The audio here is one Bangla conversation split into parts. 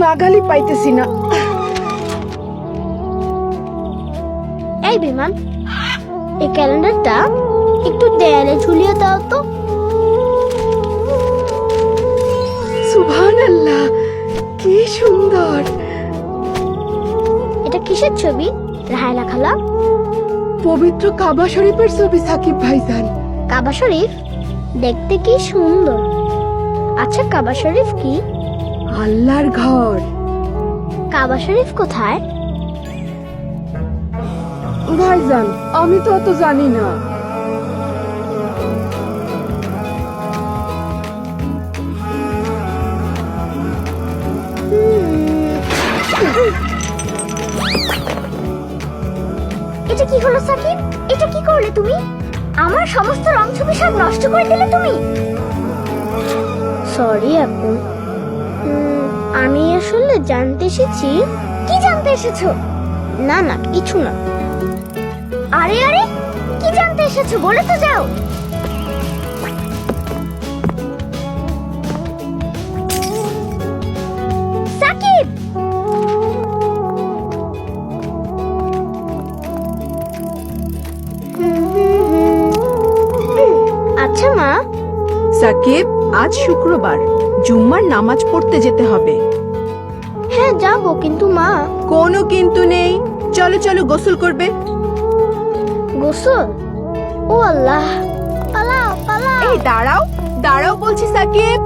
নাগালি পাইতেছি না। এই বিমান, এই ক্যালেন্ডারটা একটু দেয়ালে ঝুলিয়ে দাও তো। সুবহানাল্লাহ, কি সুন্দর। এটা কিসের ছবি রাহেলা খালা? পবিত্র কাবা শরীফের ছবি সাকিব ভাইজান। কাবা শরীফ দেখতে কি সুন্দর। আচ্ছা, কাবা শরীফ কি? আল্লাহর ঘর। কাবা শরীফ কোথায়? ভাইজান, আমি তো অত জানি না। এটা কি হলো সাকিব? এটা কি করলে তুমি? আমার সমস্ত রং ছবি সব নষ্ট করে দিলে তুমি। সরি আপু, আমি আসলে জানতে এসেছি। কি জানতে এসেছো? না না, কিছু না। আরে আরে, কি জানতে এসেছো বলে তো যাও। সাকিব, আচ্ছা মা। সাকিব, আজ শুক্রবার, জুম্মার নামাজ পড়তে যেতে হবে। হ্যাঁ যাবো, কিন্তু মা। কোনো কিন্তু নেই, চলো চলো গোসল করবে। গোসল? ও আল্লাহ, পালাও পালাও। এই দাঁড়াও দাঁড়াও বলছি সাকিব।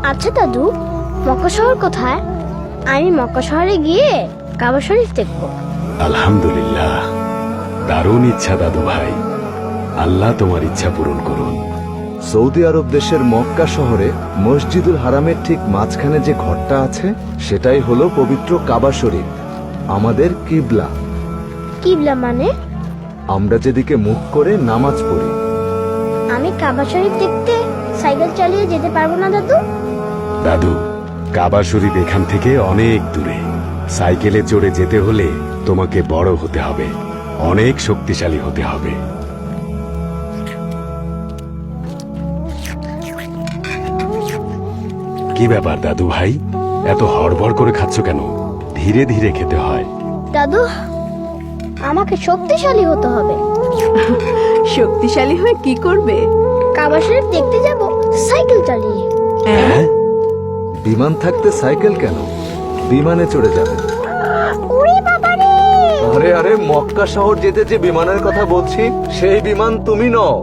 আচ্ছা দাদু, মক্কা শহর কোথায়? আমি মক্কা শহরে গিয়ে কাবা শরীফ দেখবো। আলহামদুলিল্লাহ, দারুণ ইচ্ছা দাদু ভাই। আল্লাহ তোমার ইচ্ছা পূরণ করুন। সৌদি আরব দেশের মক্কা শহরে মসজিদুল হারামের ঠিক মাঝখানে যে ঘরটা আছে সেটাই হলো পবিত্র কাবা শরীফ, আমাদের কিবলা। কিবলা মানে? আমরা যেদিকে মুখ করে নামাজ পড়ি। আমি কাবা শরীফ দেখতে সাইকেল চালিয়ে যেতে পারবো না দাদু? দাদু, কাবা শরীফ এখান থেকে অনেক দূরে। সাইকেলে চড়ে যেতে হলে তোমাকে বড় হতে হবে, অনেক শক্তিশালী হতে হবে। কি ব্যাপার দাদু ভাই, এত হড়বড় করে খাচ্ছ কেন? ধীরে ধীরে খেতে হয়। দাদু, আমাকে শক্তিশালী হতে হবে। শক্তিশালী হয়ে কি করবে? কাবা শরীফ দেখতে যাব সাইকেল চালিয়ে। হ্যাঁ? বিমান থাকতে সাইকেল কেন? বিমানে চড়ে যাবেন। ওরে বাবারে! আরে আরে, মক্কা শহর যেতে যে বিমানের কথা বলছি সেই বিমান তুমি নও।